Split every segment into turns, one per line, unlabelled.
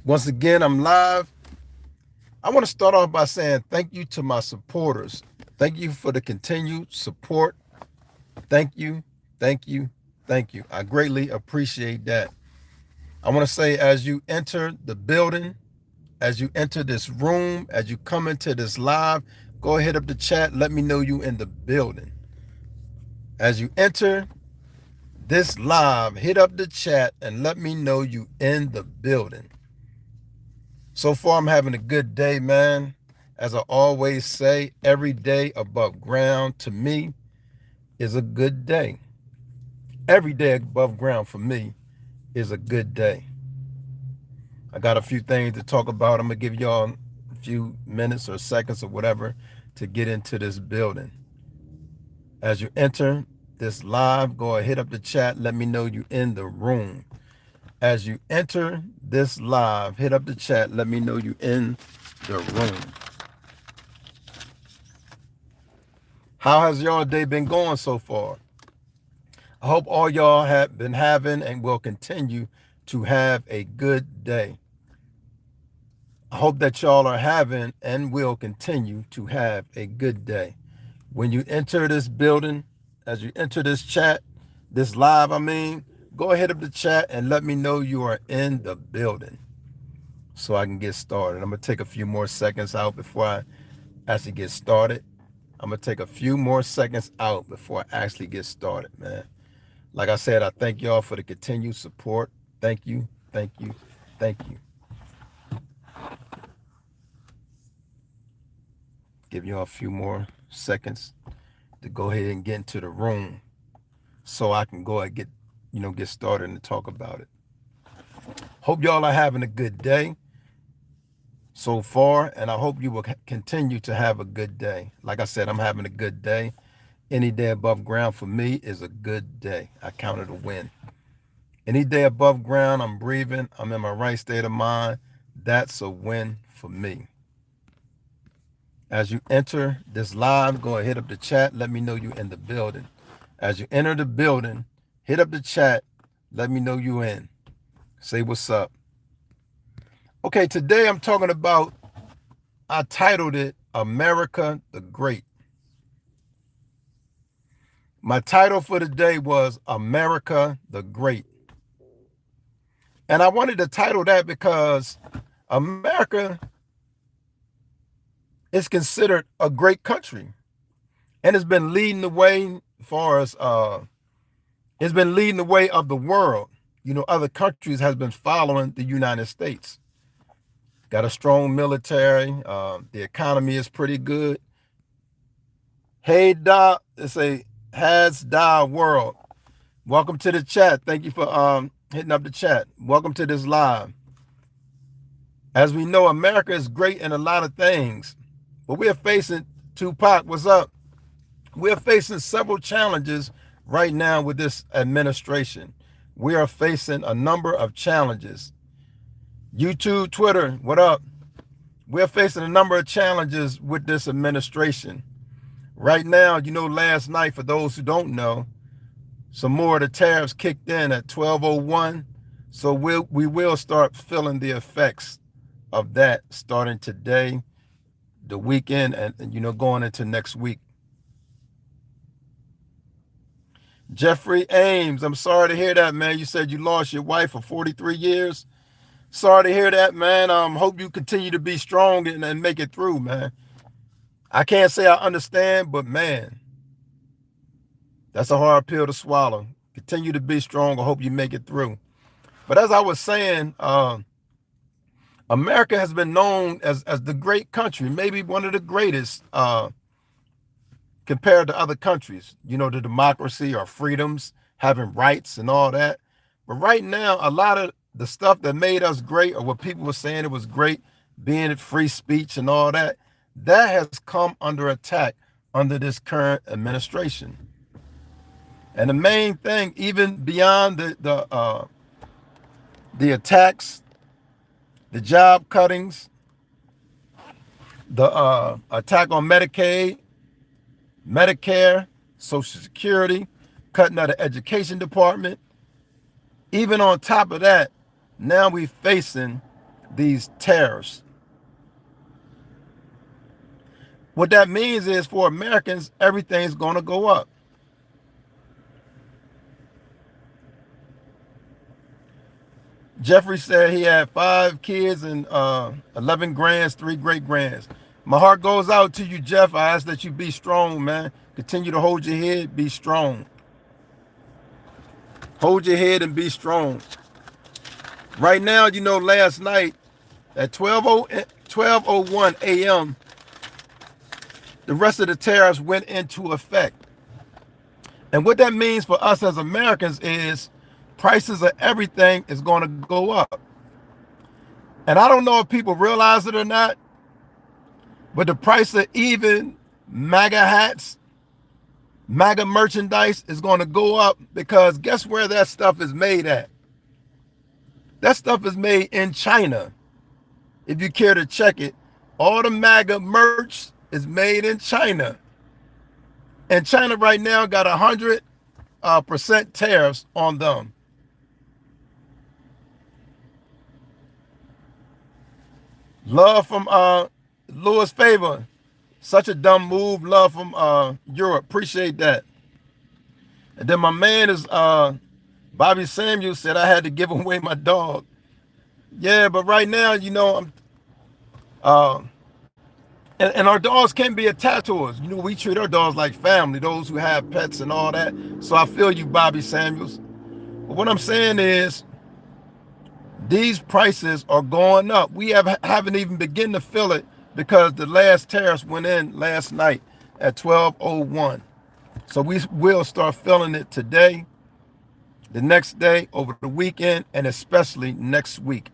Once again, I'm live. I want to start off by saying thank you to my supporters. Thank you for the continued support. Thank you, thank you, thank you. I greatly appreciate that. I want to say as you enter the building, as you enter this room, as you come into this live, go ahead up the chat. Let me know you in the building. As you enter this live, hit up the chat and let me know you in the building. So far, I'm having a good day, man. As I always say, every day above ground to me is a good day. Every day above ground for me is a good day. I got a few things to talk about. I'm going to give y'all a few minutes or seconds or whatever to get into this building. As you enter this live, go ahead, hit up the chat. Let me know you in the room. As you enter this live, hit up the chat. Let me know you in the room. How has y'all day been going so far? I hope all y'all have been having and will continue to have a good day. I hope that y'all are having and will continue to have a good day. When you enter this building, as you enter this chat, this live, go ahead up the chat and let me know you are in the building so I can get started. I'm going to take a few more seconds out before I actually get started. I'm going to take a few more seconds out before I actually get started, man. Like I said, I thank y'all for the continued support. Thank you, thank you, thank you. Give y'all a few more seconds to go ahead and get into the room so I can go and get started and talk about it. Hope y'all are having a good day so far, and I hope you will continue to have a good day. Like I said, I'm having a good day. Any day above ground for me is a good day. I count it a win. Any day above ground, I'm breathing, I'm in my right state of mind. That's a win for me. As you enter this live, go ahead, hit up the chat. Let me know you in the building. As you enter the building, hit up the chat. Let me know you in. Say what's up. Okay, today I'm talking about, I titled it, America the Great. My title for the day was America the Great. And I wanted to title that because America is considered a great country. And it's been leading the way as far as, it's been leading the way of the world. Other countries has been following the United States. Got a strong military. The economy is pretty good. Hey, Da, it's a Has Da World. Welcome to the chat. Thank you for hitting up the chat. Welcome to this live. As we know, America is great in a lot of things, but we're facing, Tupac, what's up? We're facing several challenges right now with this administration. We are facing a number of challenges. YouTube, Twitter, what up? We're facing a number of challenges with this administration. Right now, last night, for those who don't know, some more of the tariffs kicked in at 12:01. So we will start feeling the effects of that starting today, the weekend, and going into next week. Jeffrey Ames, I'm sorry to hear that, man. You said you lost your wife for 43 years. Sorry to hear that, man. Hope you continue to be strong and make it through, man. I can't say I understand, but man, that's a hard pill to swallow. Continue to be strong. I hope you make it through. But as I was saying, America has been known as the great country, maybe one of the greatest compared to other countries. The democracy or freedoms, having rights and all that. But right now, a lot of the stuff that made us great, or what people were saying it was great, being free speech and all that, that has come under attack under this current administration. And the main thing, even beyond the attacks, the job cuttings, the attack on Medicaid, Medicare, Social Security, cutting out the education department. Even on top of that, now we're facing these tariffs. What that means is for Americans, everything's going to go up. Jeffrey said he had 5 kids and 11 grands, 3 great grands. My heart goes out to you, Jeff. I ask that you be strong, man. Continue to hold your head, be strong. Hold your head and be strong. Right now, you know, last night at 12:01 a.m., the rest of the tariffs went into effect. And what that means for us as Americans is prices of everything is going to go up. And I don't know if people realize it or not, but the price of even MAGA hats, MAGA merchandise is going to go up because guess where that stuff is made at? That stuff is made in China. If you care to check it, all the MAGA merch is made in China. And China right now got 100% tariffs on them. Love from Louis Favor. Such a dumb move. Love from Europe. Appreciate that. And then my man is Bobby Samuel said I had to give away my dog. Yeah, but right now, you know, and our dogs can be attached to us. You know, we treat our dogs like family, those who have pets and all that. So I feel you, Bobby Samuels. But what I'm saying is, these prices are going up. We haven't even begun to feel it because the last tariffs went in last night at 12:01. So we will start feeling it today, the next day, over the weekend, and especially next week.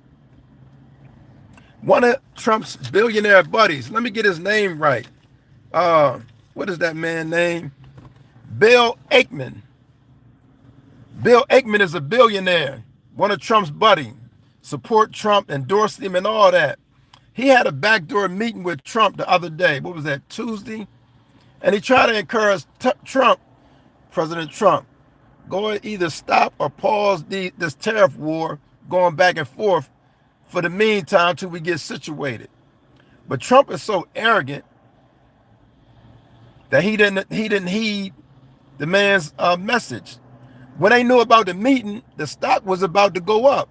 One of Trump's billionaire buddies, let me get his name right. What is that man's name? Bill Ackman. Bill Ackman is a billionaire, one of Trump's buddies. Support Trump, endorsed him and all that. He had a backdoor meeting with Trump the other day. What was that, Tuesday? And he tried to encourage Trump, President Trump, go either stop or pause this tariff war going back and forth for the meantime till we get situated. But Trump is so arrogant that he didn't heed the man's message. When they knew about the meeting, the stock was about to go up.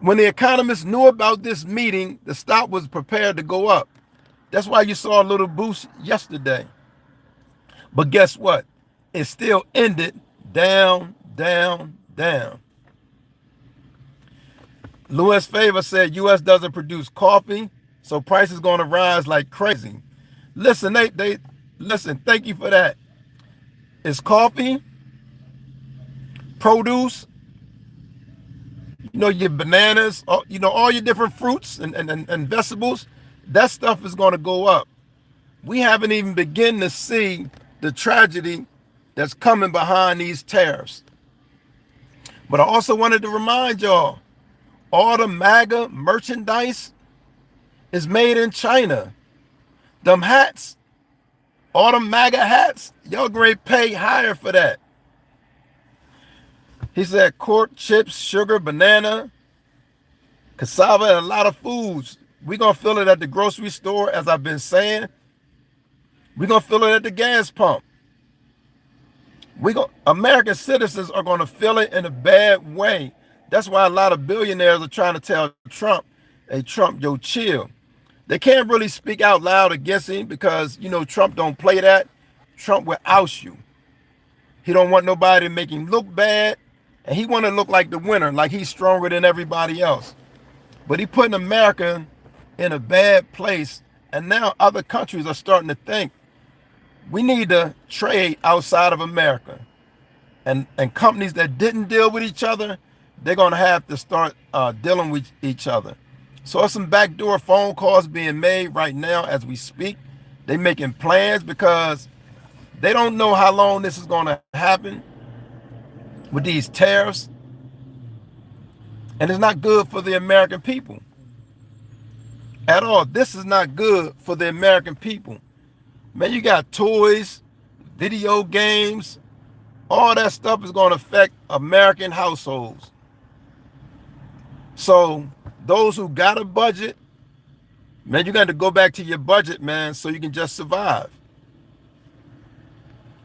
When the economists knew about this meeting, the stock was prepared to go up. That's why you saw a little boost yesterday. But guess what? It still ended down, down, down. Louis Favor said U.S. doesn't produce coffee, so price is going to rise like crazy. Listen, listen, thank you for that. It's coffee, produce, you know, your bananas, you know, all your different fruits and vegetables, that stuff is going to go up. We haven't even begun to see the tragedy that's coming behind these tariffs. But I also wanted to remind y'all, all the MAGA merchandise is made in China. Them hats, all the MAGA hats, y'all going to pay higher for that. He said corn, chips, sugar, banana, cassava, and a lot of foods. We're going to feel it at the grocery store, as I've been saying. We're going to feel it at the gas pump. American citizens are going to feel it in a bad way. That's why a lot of billionaires are trying to tell Trump, hey, Trump, yo, chill. They can't really speak out loud against him because, you know, Trump don't play that. Trump will oust you. He don't want nobody to make him look bad. And he want to look like the winner, like he's stronger than everybody else. But he putting America in a bad place. And now other countries are starting to think we need to trade outside of America. And companies that didn't deal with each other, they're going to have to start dealing with each other. So some backdoor phone calls being made right now as we speak. They're making plans because they don't know how long this is going to happen with these tariffs. And it's not good for the American people at all. This is not good for the American people. Man, you got toys, video games, all that stuff is going to affect American households. So those who got a budget, man, you got to go back to your budget, man, so you can just survive.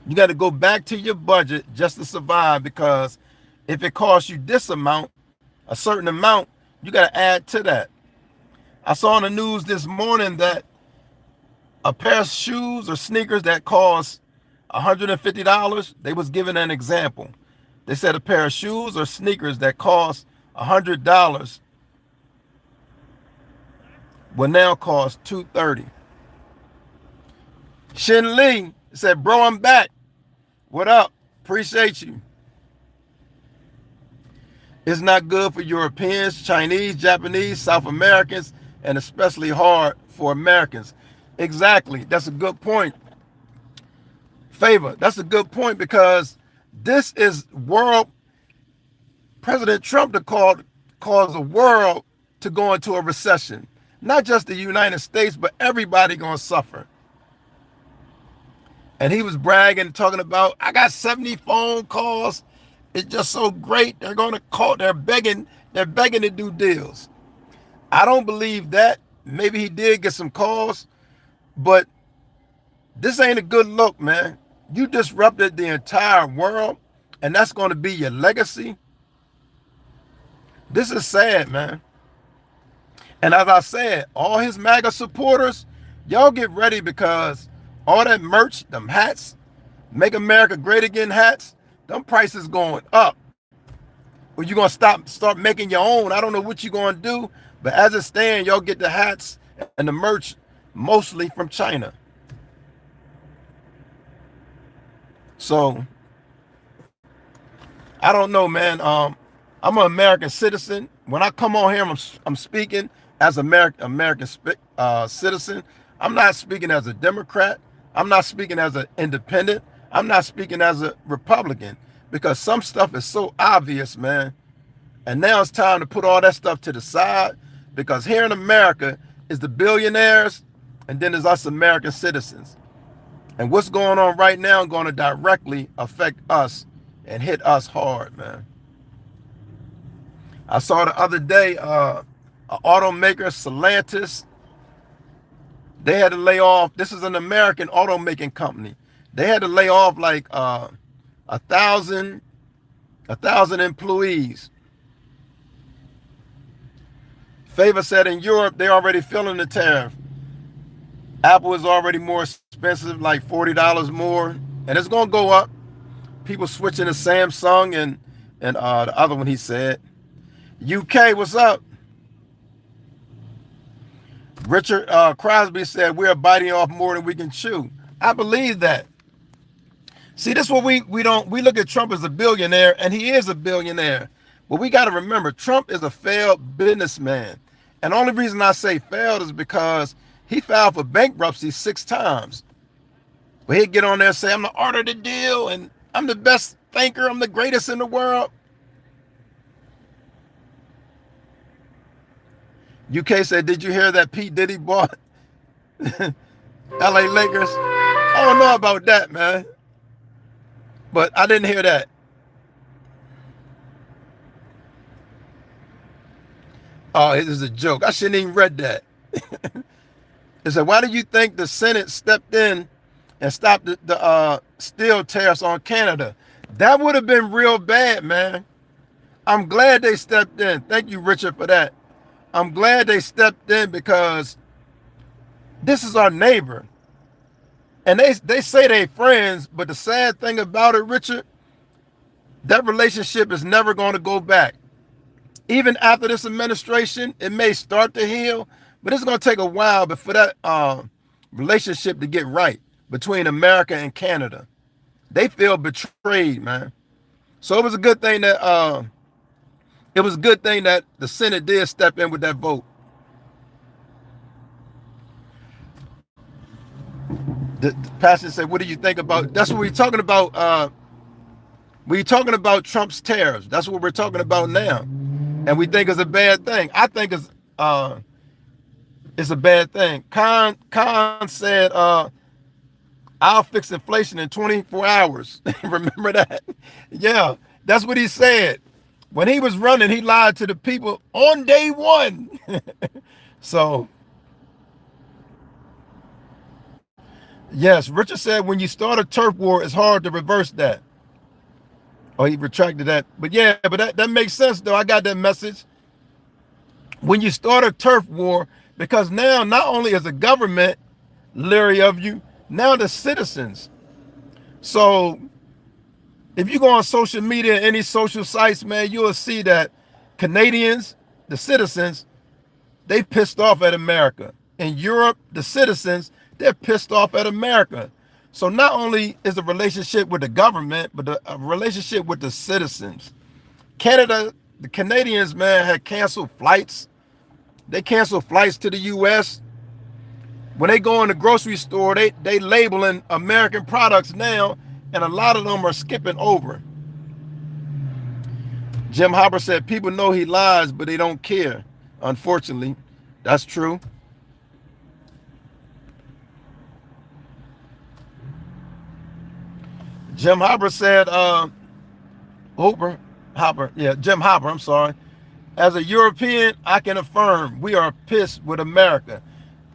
You got to go back to your budget just to survive, because if it costs you this amount, a certain amount, you got to add to that. I saw on the news this morning that a pair of shoes or sneakers that cost $150, they was giving an example. They said a pair of shoes or sneakers that cost $100 will now cost $230. Shin Lee said, bro, I'm back. What up? Appreciate you. It's not good for Europeans, Chinese, Japanese, South Americans, and especially hard for Americans. Exactly. That's a good point. Favor, that's a good point, because this is world. President Trump to cause the world to go into a recession. Not just the United States, but everybody gonna suffer. And he was bragging, talking about, I got 70 phone calls. It's just so great. They're gonna call, they're begging to do deals. I don't believe that. Maybe he did get some calls, but this ain't a good look, man. You disrupted the entire world, and that's going to be your legacy. This is sad, man. And as I said, all his MAGA supporters, y'all get ready, because all that merch, them hats, Make America Great Again hats, them prices going up. Or you gonna start making your own? I don't know what you're gonna do, but as it stands, y'all get the hats and the merch mostly from China. So I don't know, man. I'm an American citizen. When I come on here, I'm speaking as American citizen. I'm not speaking as a Democrat. I'm not speaking as an independent. I'm not speaking as a Republican, because some stuff is so obvious, man. And now it's time to put all that stuff to the side, because here in America is the billionaires, and then there's us American citizens. And what's going on right now is going to directly affect us and hit us hard, man. I saw the other day, an automaker, Stellantis, they had to lay off. This is an American automaking company. They had to lay off like 1,000 employees. Favor said in Europe, they're already feeling the tariff. Apple is already more expensive, like $40 more, and it's gonna go up. People switching to Samsung and the other one, he said. UK, what's up? Richard Crosby said, we're biting off more than we can chew. I believe that. See, this is what we look at Trump as a billionaire, and he is a billionaire. But we got to remember, Trump is a failed businessman. And the only reason I say failed is because he filed for bankruptcy 6 times. But he'd get on there and say, I'm the art of the deal, and I'm the best thinker, I'm the greatest in the world. UK said, did you hear that P. Diddy bought LA Lakers? I don't know about that, man. But I didn't hear that. Oh, it is a joke. I shouldn't even read that. It said, why do you think the Senate stepped in and stopped the steel tariffs on Canada? That would have been real bad, man. I'm glad they stepped in. Thank you, Richard, for that. I'm glad they stepped in, because this is our neighbor. And they say they're friends, but the sad thing about it, Richard, that relationship is never going to go back. Even after this administration, it may start to heal, but it's going to take a while for that relationship to get right between America and Canada. They feel betrayed, man. So it was a good thing that the Senate did step in with that vote. The pastor said, what do you think about, that's what we're talking about. We're talking about Trump's tariffs. That's what we're talking about now. And we think it's a bad thing. I think it's a bad thing. Khan said, I'll fix inflation in 24 hours. Remember that? Yeah, that's what he said. When he was running, he lied to the people on day one. So, yes, Richard said when you start a turf war, it's hard to reverse that. Oh, he retracted that. But yeah, but that makes sense, though. I got that message. When you start a turf war, because now not only is the government leery of you, now the citizens. So if you go on social media, any social sites, man, you'll see that Canadians, the citizens, they pissed off at America. In Europe, the citizens, they're pissed off at America. So not only is the relationship with the government, but a relationship with the citizens. Canada, the Canadians, man, had canceled flights. They canceled flights to the U.S. When they go in the grocery store, they labeling American products now, and a lot of them are skipping over. Jim Hopper said people know he lies, but they don't care. Unfortunately, that's true. Jim Hopper said, Jim Hopper, I'm sorry. As a European, I can affirm we are pissed with America.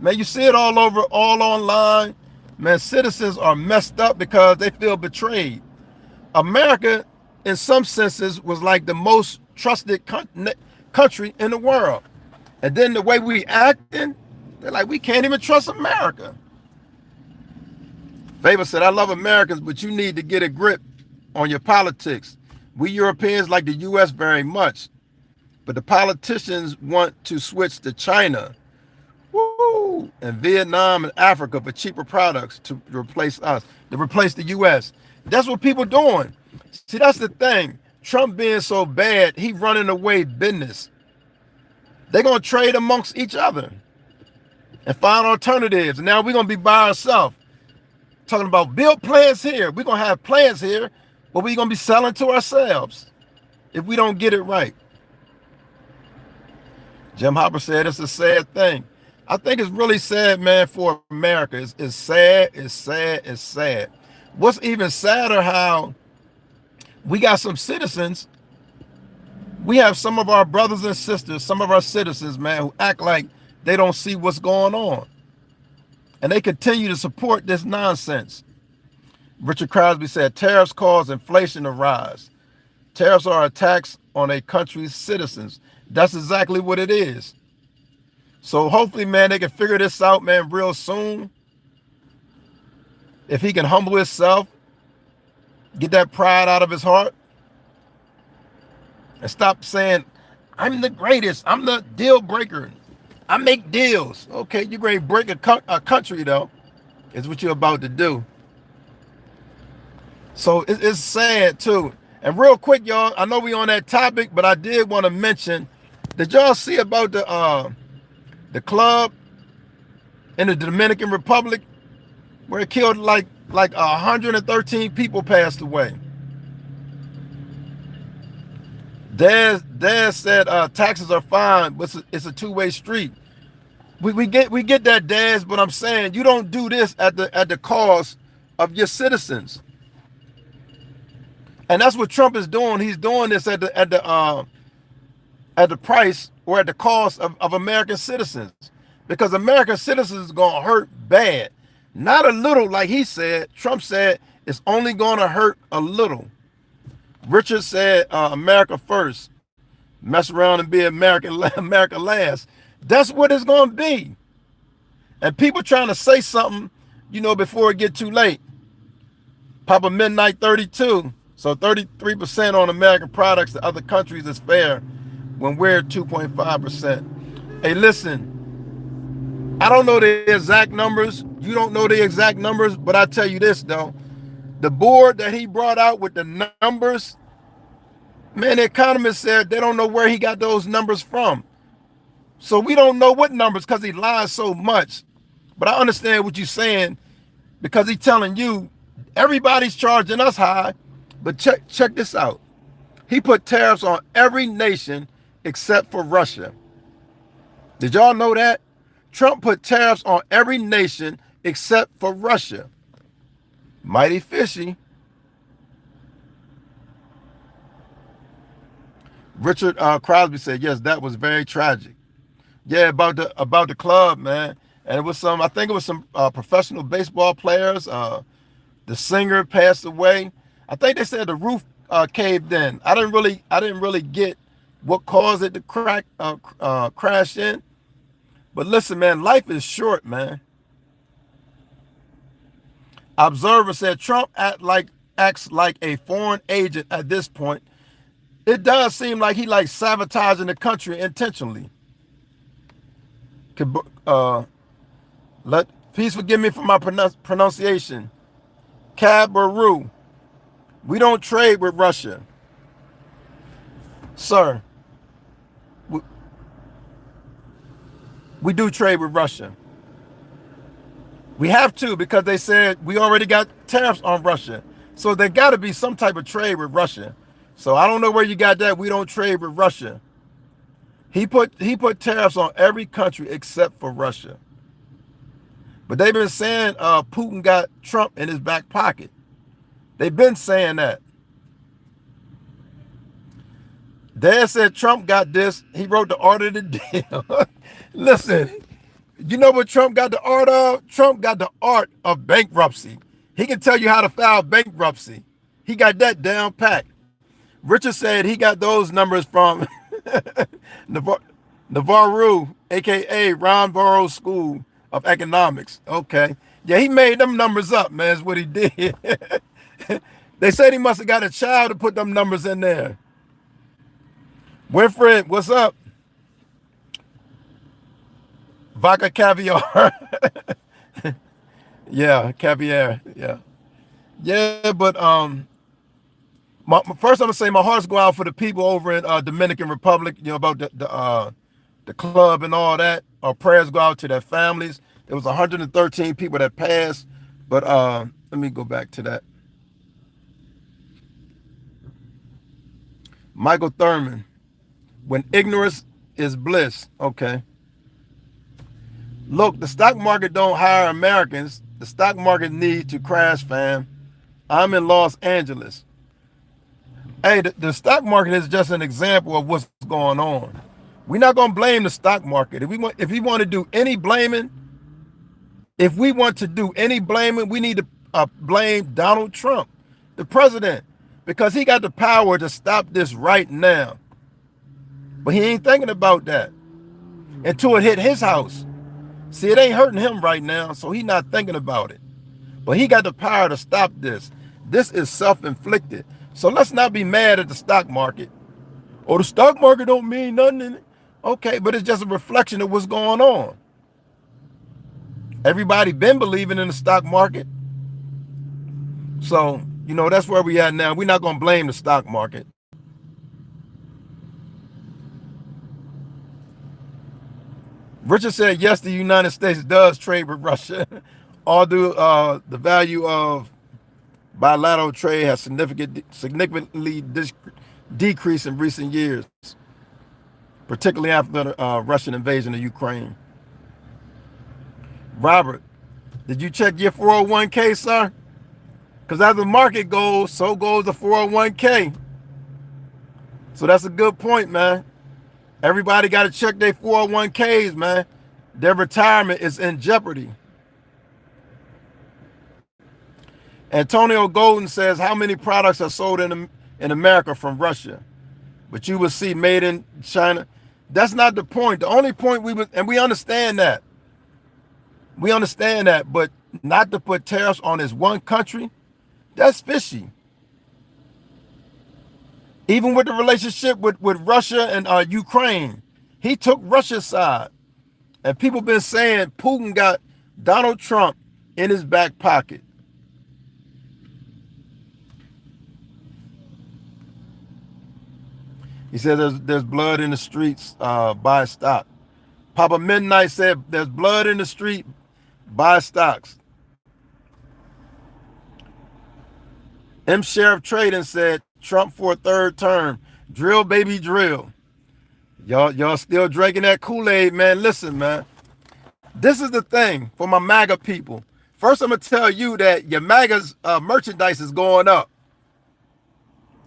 Man, you see it all over, all online. Man, citizens are messed up because they feel betrayed. America, in some senses, was like the most trusted country in the world. And then the way we acting, they're like, we can't even trust America. Favor said, I love Americans, but you need to get a grip on your politics. We Europeans like the U.S. very much, but the politicians want to switch to China, woo, and Vietnam and Africa for cheaper products to replace us, to replace the U.S. That's what people doing. See, that's the thing. Trump being so bad, he running away business. They're going to trade amongst each other and find alternatives. And now we're going to be by ourselves. Talking about build plants here. We're going to have plants here, but we're going to be selling to ourselves if we don't get it right. Jim Hopper said it's a sad thing. I think it's really sad, man, for America. It's sad, it's sad, it's sad. What's even sadder, how we got some citizens, we have some of our brothers and sisters, some of our citizens, man, who act like they don't see what's going on. And they continue to support this nonsense. Richard Crosby said, tariffs cause inflation to rise. Tariffs are a tax on a country's citizens. That's exactly what it is. So hopefully, man, they can figure this out, man, real soon. If he can humble himself, get that pride out of his heart, and stop saying, I'm the greatest, I'm the deal breaker, I make deals. Okay, you're going to break a country, though, is what you're about to do. So it's sad, too. And real quick, y'all, I know we on that topic, but I did want to mention, did y'all see about the club in the Dominican Republic where it killed like 113 people passed away? Dad said taxes are fine, but it's a two-way street. We get that, Dad, but I'm saying you don't do this at the cost of your citizens. And that's what Trump is doing. He's doing this at the price or at the cost of American citizens, because American citizens is gonna hurt bad, not a little like he said. Trump said it's only gonna hurt a little. Richard said America first, mess around and be America last. That's what it's gonna be. And people trying to say something, before it get too late. Papa Midnight 32. So 33% on American products to other countries is fair when we're at 2.5%. Hey, listen, I don't know the exact numbers. You don't know the exact numbers, but I tell you this, though. The board that he brought out with the numbers, man, the economist said they don't know where he got those numbers from. So we don't know what numbers because he lies so much. But I understand what you're saying, because he's telling you everybody's charging us high. But check this out. He put tariffs on every nation except for Russia. Did y'all know that? Trump put tariffs on every nation except for Russia. Mighty fishy. Richard Crosby said, yes, that was very tragic. Yeah, about the club, man. And it was some, I think it was some professional baseball players. The singer passed away. I think they said the roof caved in. I didn't really get what caused it to crash in. But listen, man, life is short, man. Observer said Trump acts like a foreign agent at this point. It does seem like he likes sabotaging the country intentionally. Uh, please forgive me for my pronunciation. Cabaru. We don't trade with Russia, sir. We, we do trade with Russia. We have to because they said we already got tariffs on Russia. So there got to be some type of trade with Russia. So I don't know where you got that. We don't trade with Russia. He put tariffs on every country except for Russia. But they've been saying Putin got Trump in his back pocket. They've been saying that. Dad said Trump got this. He wrote the art of the deal. Listen, you know what Trump got the art of? Trump got the art of bankruptcy. He can tell you how to file bankruptcy. He got that down pat. Richard said he got those numbers from Navarro, aka Ron Burroughs School of Economics. Okay. Yeah, he made them numbers up, man, is what he did. They said he must have got a child to put them numbers in there. Winfred, what's up? Vodka caviar. Yeah, caviar. Yeah. Yeah, but first I'm gonna say my hearts go out for the people over in Dominican Republic, about the club and all that. Our prayers go out to their families. There was 113 people that passed, but let me go back to that. Michael Thurman, when ignorance is bliss. Okay. Look, the stock market don't hire Americans. The stock market needs to crash, fam. I'm in Los Angeles. Hey, the stock market is just an example of what's going on. We're not gonna blame the stock market. If we want to do any blaming, we need to blame Donald Trump, the president, because he got the power to stop this right now. But he ain't thinking about that until it hit his house. See, it ain't hurting him right now, so he's not thinking about it. But he got the power to stop this. This is self-inflicted. So let's not be mad at the stock market. Oh, the stock market don't mean nothing. Okay, but it's just a reflection of what's going on. Everybody been believing in the stock market. So, that's where we at now. We're not going to blame the stock market. Richard said, yes, the United States does trade with Russia. Although the value of bilateral trade has significantly decreased in recent years, particularly after the Russian invasion of Ukraine. Robert, did you check your 401k, sir? Because as the market goes, so goes the 401k. So that's a good point, man. Everybody got to check their 401ks, man. Their retirement is in jeopardy. Antonio Golden says, how many products are sold in America from Russia? But you will see made in China. That's not the point. The only point we understand that. We understand that, but not to put tariffs on this one country, that's fishy. Even with the relationship with Russia and Ukraine, he took Russia's side. And people been saying Putin got Donald Trump in his back pocket. He said there's blood in the streets, buy stock. Papa Midnight said there's blood in the street, buy stocks. M. Sheriff Trading said Trump for a third term. Drill, baby, drill. Y'all still drinking that Kool-Aid, man. Listen, man. This is the thing for my MAGA people. First, I'm going to tell you that your MAGA's merchandise is going up.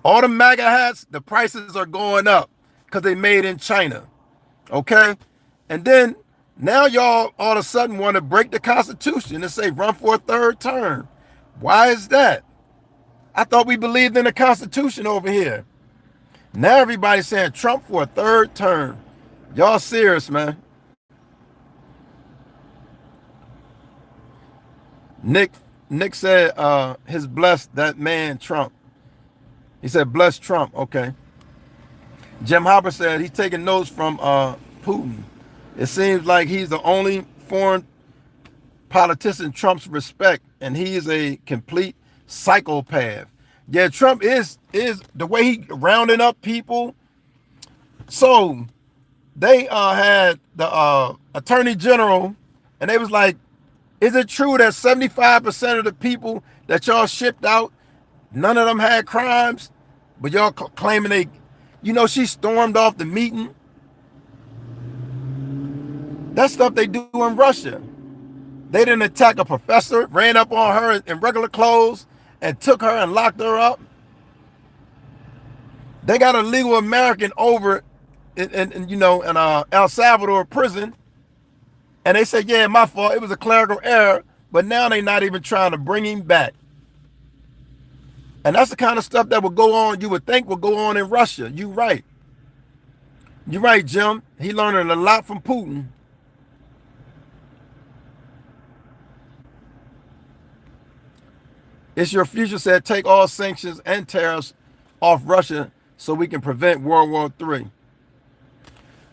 All the MAGA hats, the prices are going up. because they made in China. Okay? And then now y'all all of a sudden want to break the Constitution and say run for a third term. Why is that? I thought we believed in the Constitution over here. Now everybody's saying Trump for a third term. Y'all serious, man? Nick Nick said his blessed that man Trump. He said bless Trump. Okay. Jim Hopper said he's taking notes from Putin. It seems like he's the only foreign politician Trump's respect, and he is a complete psychopath. Yeah, Trump is the way he rounding up people. So they had the attorney general, and they was like, is it true that 75% of the people that y'all shipped out, none of them had crimes? But y'all claiming they, she stormed off the meeting. That's stuff they do in Russia. They didn't attack a professor, ran up on her in regular clothes, and took her and locked her up. They got a legal American over in El Salvador prison. And they said, yeah, my fault. It was a clerical error. But now they're not even trying to bring him back. And that's the kind of stuff that would go on, you would think would go on in Russia. You're right. You're right, Jim. He learning a lot from Putin. It's your future said take all sanctions and tariffs off Russia so we can prevent World War III.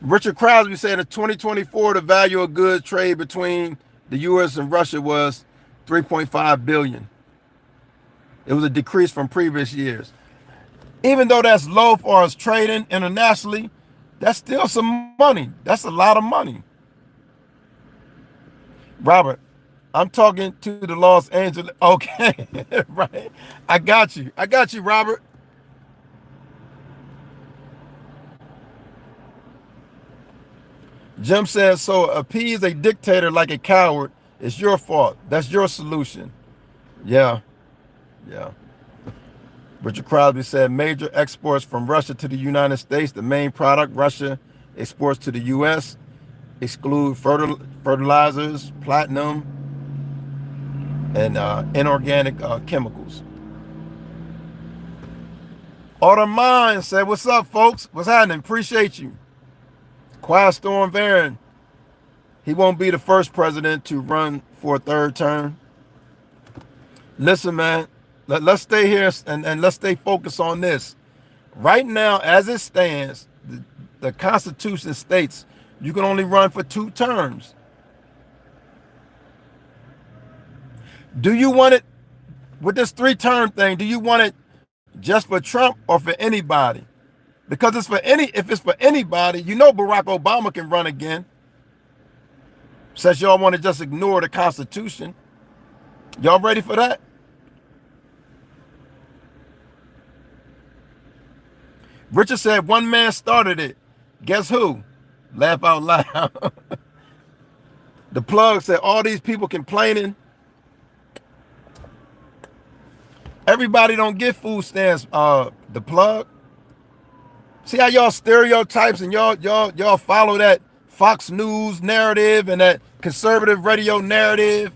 Richard Crosby said in 2024, the value of goods trade between the U.S. and Russia was $3.5 billion. It was a decrease from previous years. Even though that's low for us trading internationally, that's still some money. That's a lot of money. Robert, I'm talking to the Los Angeles. Okay, right. I got you, Robert. Jim says, so appease a dictator like a coward is your fault. That's your solution. Yeah. Richard Crosby said major exports from Russia to the United States. The main product Russia exports to the U.S. exclude fertilizers, platinum, and inorganic chemicals. Autumn Mine said, what's up, folks? What's happening? Appreciate you. Quiet Storm Varon, he won't be the first president to run for a third term. Listen, man, let's stay here and let's stay focused on this. Right now, as it stands, the Constitution states you can only run for 2 terms. Do you want it with this 3-term thing? Do you want it just for Trump or for anybody? Because if it's for anybody, Barack Obama can run again. Since y'all want to just ignore the Constitution. Y'all ready for that? Richard said one man started it. Guess who? Laugh out loud. The plug said all these people complaining. Everybody don't get food stamps. The plug. See how y'all stereotypes and y'all follow that Fox News narrative and that conservative radio narrative.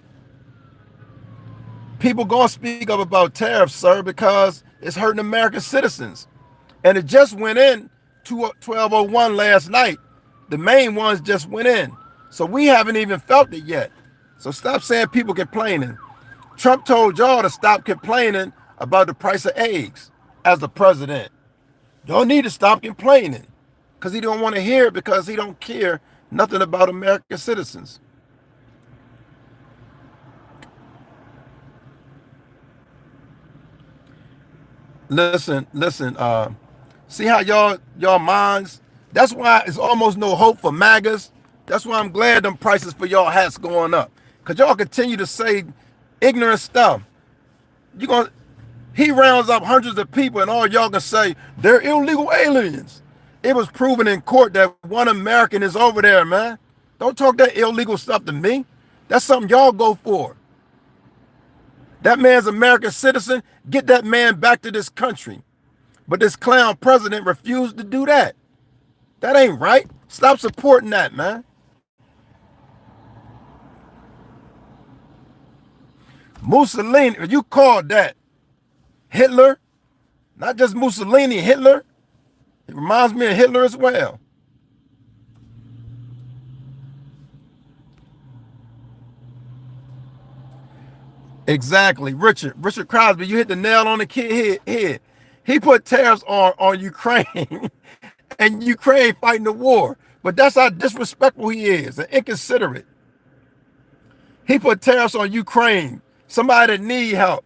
People gonna speak up about tariffs, sir, because it's hurting American citizens. And it just went in 1201 last night. The main ones just went in. So we haven't even felt it yet. So stop saying people complaining. Trump told y'all to stop complaining about the price of eggs as the president. Y'all need to stop complaining because he don't want to hear it because he don't care nothing about American citizens. Listen, see how y'all minds, that's why it's almost no hope for MAGAs. That's why I'm glad them prices for y'all hats going up because y'all continue to say ignorant stuff. He rounds up hundreds of people and all y'all can say they're illegal aliens. It was proven in court that one American is over there, man. Don't talk that illegal stuff to me. That's something y'all go for. That man's American citizen. Get that man back to this country. But this clown president refused to do that. That ain't right. Stop supporting that, man. Mussolini, you called that Hitler, not just Mussolini, Hitler. It reminds me of Hitler as well. Exactly. Richard Crosby, you hit the nail on the head. He put tariffs on Ukraine and Ukraine fighting the war. But that's how disrespectful he is and inconsiderate. He put tariffs on Ukraine, somebody that need help.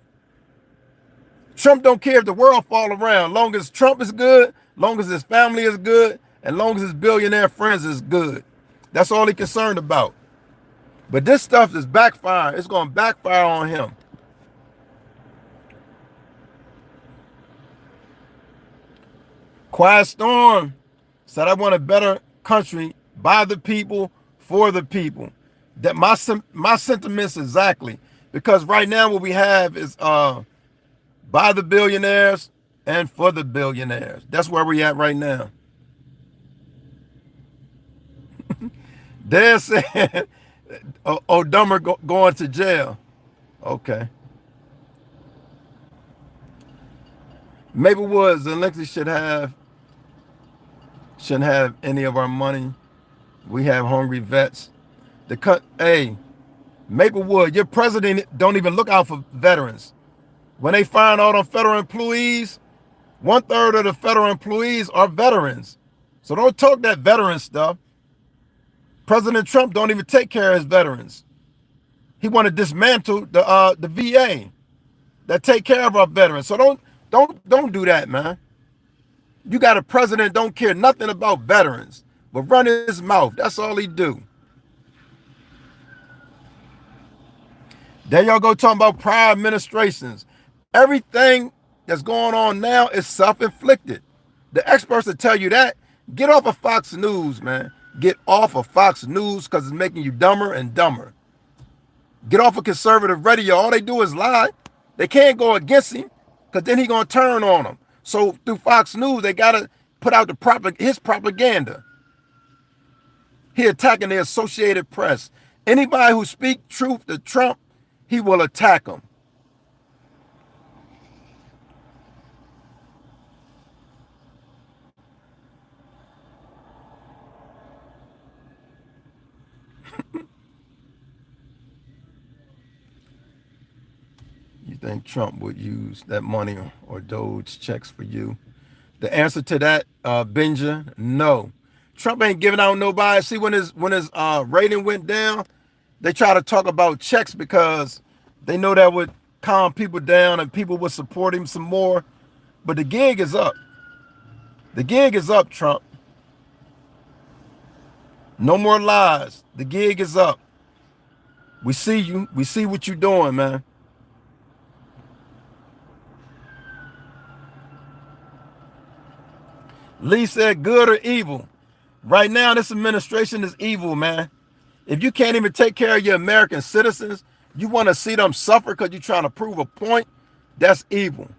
Trump don't care if the world fall around. Long as Trump is good, long as his family is good, and long as his billionaire friends is good. That's all he concerned about. But this stuff is backfiring. It's going to backfire on him. Quiet Storm said, I want a better country by the people, for the people. That my sentiments exactly. Because right now what we have is by the billionaires and for the billionaires. That's where we at right now. They're saying, oh, Dumber going to jail. Okay. Maplewood, Zelensky shouldn't have any of our money. We have hungry vets. Hey, Maplewood, your president don't even look out for veterans. When they find all them federal employees, 1/3 of the federal employees are veterans. So don't talk that veteran stuff. President Trump don't even take care of his veterans. He want to dismantle the VA that take care of our veterans. So don't do that, man. You got a president don't care nothing about veterans, but run his mouth. That's all he do. Then y'all go talking about prior administrations. Everything that's going on now is self-inflicted. The experts will tell you that. Get off of Fox News, man. Get off of Fox News because it's making you dumber and dumber. Get off of conservative radio. All they do is lie. They can't go against him because then he gonna turn on them. So through Fox News, they gotta put out his propaganda. He attacking the Associated Press. Anybody who speak truth to Trump, he will attack them. You think Trump would use that money or Doge checks for you? The answer to that, Benja, no. Trump ain't giving out nobody. See, when his rating went down, they try to talk about checks because they know that would calm people down and people would support him some more. But the gig is up. The gig is up, Trump. No more lies. The gig is up. We see you. We see what you're doing, man. Lee said, good or evil? Right now, this administration is evil, man. If you can't even take care of your American citizens, you want to see them suffer because you're trying to prove a point, that's evil.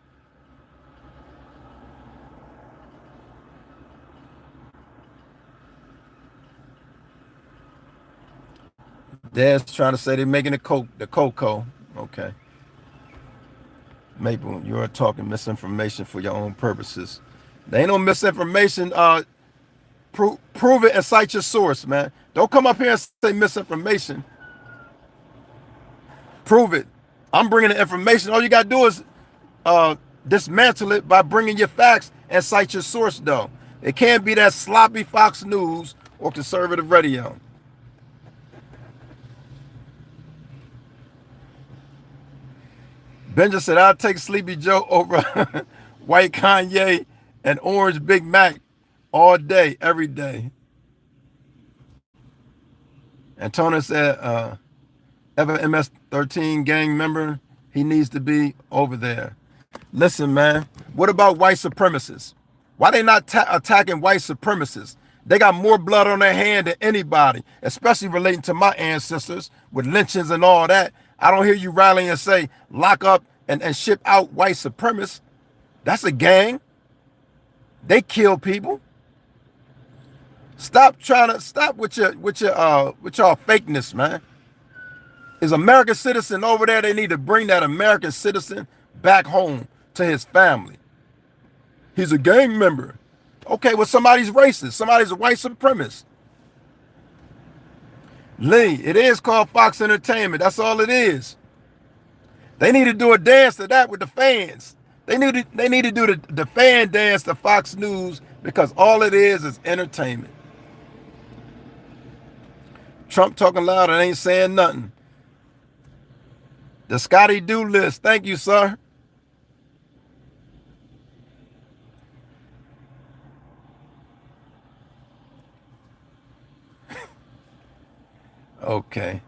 Dad's trying to say they're making the cocoa. Okay. Maple, you're talking misinformation for your own purposes. There ain't no misinformation. Prove it and cite your source, man. Don't come up here and say misinformation. Prove it. I'm bringing the information. All you got to do is dismantle it by bringing your facts and cite your source, though. It can't be that sloppy Fox News or conservative radio. Benja said, I'll take Sleepy Joe over White Kanye and Orange Big Mac all day, every day. Antonio said, ever MS-13 gang member, he needs to be over there. Listen, man, what about white supremacists? Why they not attacking white supremacists? They got more blood on their hand than anybody, especially relating to my ancestors with lynchings and all that. I don't hear you rallying and say, lock up and ship out white supremacists. That's a gang. They kill people. Stop with your fakeness, man. Is American citizen over there? They need to bring that American citizen back home to his family. He's a gang member. Okay, well, somebody's racist. Somebody's a white supremacist. Lee, it is called Fox Entertainment. That's all it is. They need to do a dance to that with the fans. They need to do the fan dance to Fox News, because all it is entertainment. Trump talking loud and ain't saying nothing. The Scotty Do list. Thank you, sir. Okay.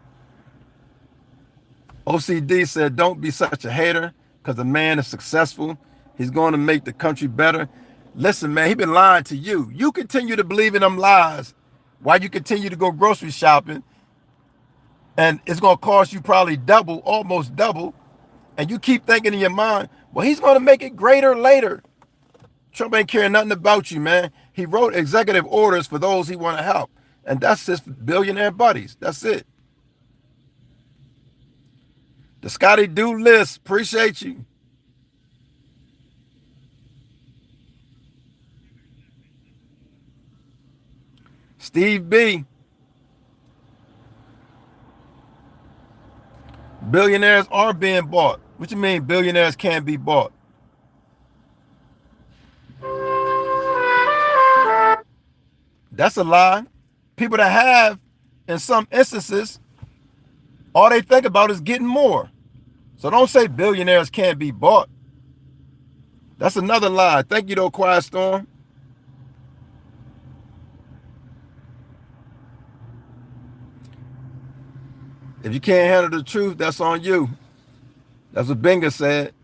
OCD said, don't be such a hater, because the man is successful. He's going to make the country better. Listen, man, he been lying to you. You continue to believe in them lies while you continue to go grocery shopping, and it's going to cost you probably double, almost double, and you keep thinking in your mind, well, he's going to make it greater later. Trump ain't caring nothing about you, man. He wrote executive orders for those he want to help, and that's his billionaire buddies. That's it. The Scotty Do list. Appreciate you. Steve B. Billionaires are being bought. What you mean billionaires can't be bought? That's a lie. People that have, in some instances, all they think about is getting more. So don't say billionaires can't be bought. That's another lie. Thank you, though, Quiet Storm. If you can't handle the truth, that's on you. That's what Benga said.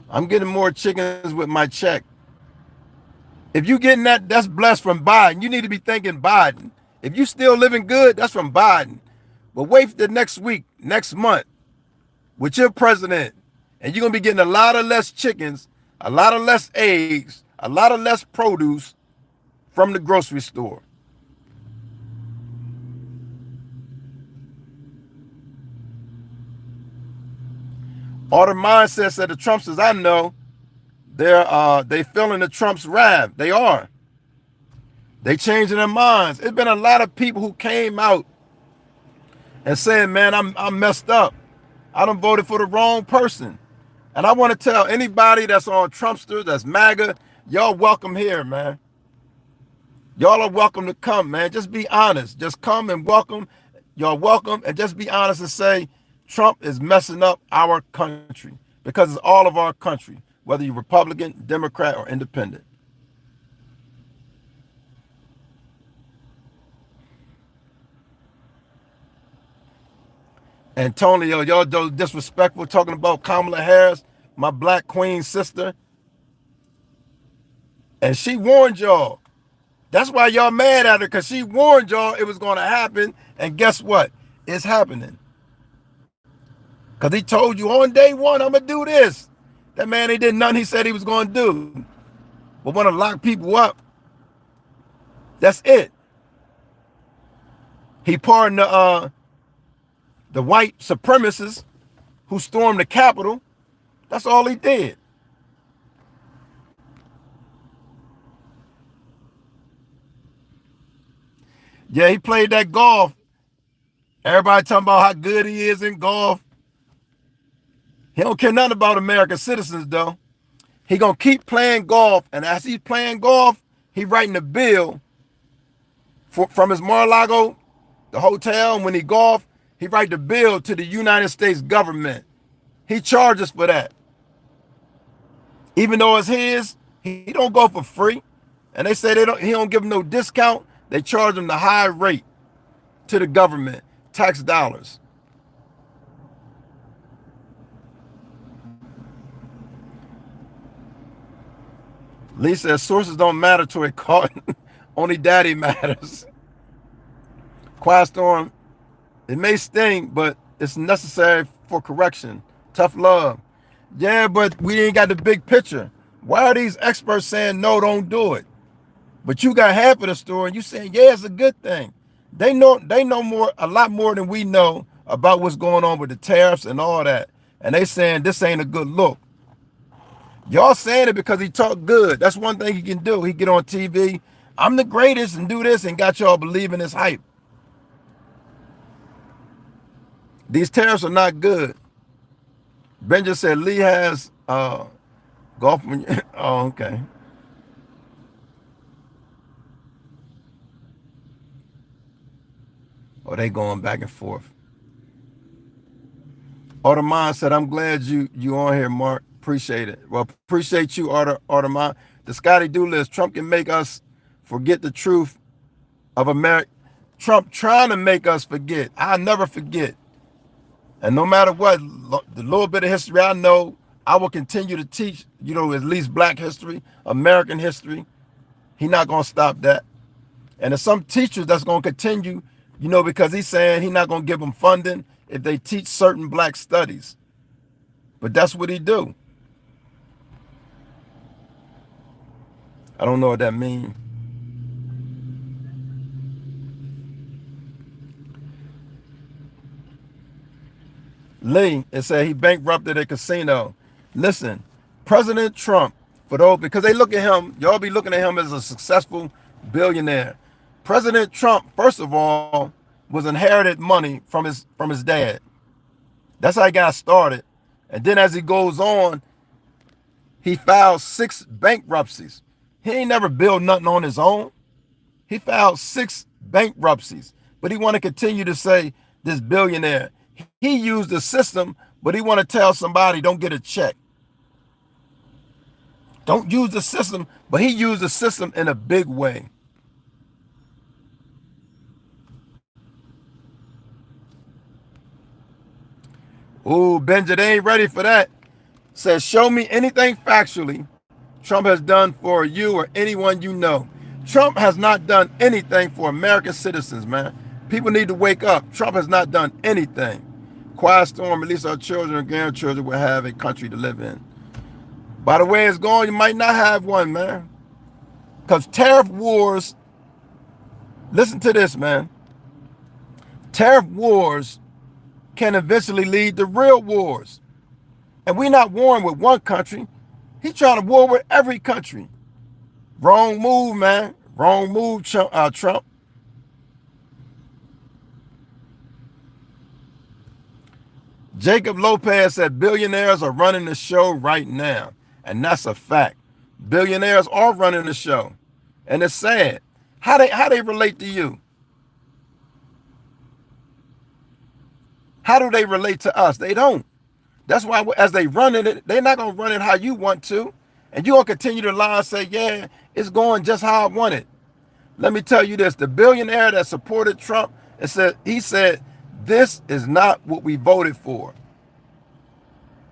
I'm getting more chickens with my check. If you getting that, that's blessed from Biden. You need to be thinking Biden. If you still living good, that's from Biden. But wait for the next week, next month, with your president, and you're going to be getting a lot of less chickens, a lot of less eggs, a lot of less produce from the grocery store. All the mindsets that the Trumpsters I know, they feeling the Trump's wrath. They are. They changing their minds. It's been a lot of people who came out and saying, man, I'm messed up. I done voted for the wrong person. And I want to tell anybody that's on Trumpster, that's MAGA, y'all welcome here, man. Y'all are welcome to come, man. Just be honest. Just come and welcome. Y'all welcome, and just be honest and say, Trump is messing up our country, because it's all of our country, whether you're Republican, Democrat, or Independent. Antonio, y'all disrespectful talking about Kamala Harris, my black queen sister. And she warned y'all. That's why y'all mad at her, because she warned y'all it was going to happen. And guess what? It's happening. Because he told you on day one, I'm going to do this. That man, he did nothing he said he was going to do. But want to lock people up. That's it. He pardoned the white supremacists who stormed the Capitol. That's all he did. Yeah, he played that golf. Everybody talking about how good he is in golf. He don't care nothing about American citizens, though. He gonna keep playing golf, and as he's playing golf, he writing a bill from his Mar-a-Lago, the hotel, and when he golf, he write the bill to the United States government. He charges for that. Even though it's his, he don't go for free. And they say he don't give him no discount. They charge him the high rate to the government, tax dollars. Lee says sources don't matter to a court. Only daddy matters. Quiet Storm, it may sting, but it's necessary for correction. Tough love. Yeah, but we ain't got the big picture. Why are these experts saying no, don't do it? But you got half of the story and you saying, yeah, it's a good thing. They know more, a lot more than we know about what's going on with the tariffs and all that. And they saying this ain't a good look. Y'all saying it because he talked good. That's one thing he can do. He get on TV, I'm the greatest, and do this, and got y'all believing his hype. These tariffs are not good. Benja said Lee has golf. Oh, okay. Oh, they going back and forth. Audemars said, I'm glad you on here, Mark. Appreciate it. Well, appreciate you, Audemars. The Scotty do list. Trump can make us forget the truth of America. Trump trying to make us forget. I'll never forget. And no matter what, the little bit of history I know, I will continue to teach, at least black history, American history. He's not going to stop that. And there's some teachers that's going to continue, because he's saying he's not going to give them funding if they teach certain black studies. But that's what he do. I don't know what that means. Lee, it said he bankrupted a casino. Listen, President Trump, because they look at him, y'all be looking at him as a successful billionaire. President Trump, first of all, was inherited money from his dad. That's how he got started. And then as he goes on, he filed 6 bankruptcies. He ain't never built nothing on his own. He filed 6 bankruptcies. But he want to continue to say this billionaire. He used the system, but he want to tell somebody don't get a check. Don't use the system, but he used the system in a big way. Ooh, Benja, they ain't ready for that. Says, show me anything factually Trump has done for you or anyone you know. Trump has not done anything for American citizens, man. People need to wake up. Trump has not done anything. Quiet storm, at least our children and grandchildren will have a country to live in. By the way it's going, you might not have one, man. Because tariff wars, listen to this, man. Tariff wars can eventually lead to real wars. And we're not warring with one country. He's trying to war with every country. Wrong move, man. Wrong move, Trump. Jacob Lopez said billionaires are running the show right now. And that's a fact. Billionaires are running the show. And it's sad. How they relate to you? How do they relate to us? They don't. That's why as they run it, they're not going to run it how you want to. And you're going to continue to lie and say, yeah, it's going just how I want it. Let me tell you this. The billionaire that supported Trump, he said, this is not what we voted for.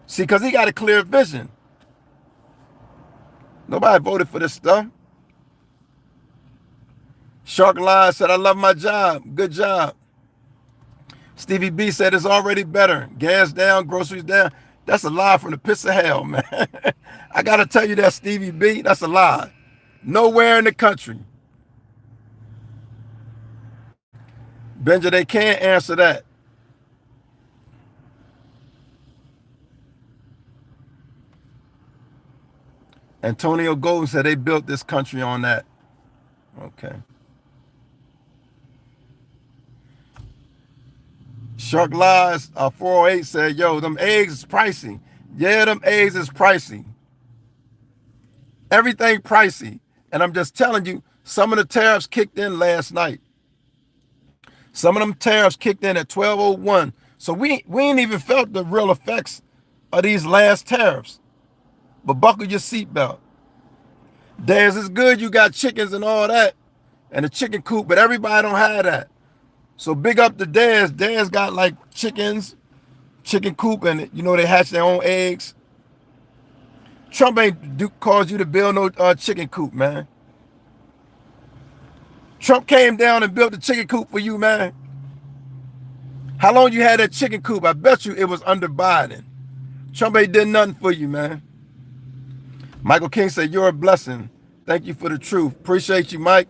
See, because he got a clear vision. Nobody voted for this stuff. Shark Line said, I love my job. Good job. Stevie B said it's already better. Gas down, groceries down. That's a lie from the pits of hell, man. I got to tell you that, Stevie B, that's a lie. Nowhere in the country. Benja, they can't answer that. Antonio Golden said they built this country on that. Okay. Shark Lies 408 said, yo, them eggs is pricey. Yeah, them eggs is pricey. Everything pricey. And I'm just telling you, some of the tariffs kicked in last night. Some of them tariffs kicked in at 12:01. So we ain't even felt the real effects of these last tariffs. But buckle your seatbelt. There's it's good you got chickens and all that, and a chicken coop, but everybody don't have that. So big up to Daz. Daz got like chickens, chicken coop, and they hatch their own eggs. Trump ain't cause you to build no chicken coop, man. Trump came down and built the chicken coop for you, man. How long you had that chicken coop? I bet you it was under Biden. Trump ain't did nothing for you, man. Michael King said, you're a blessing. Thank you for the truth. Appreciate you, Mike.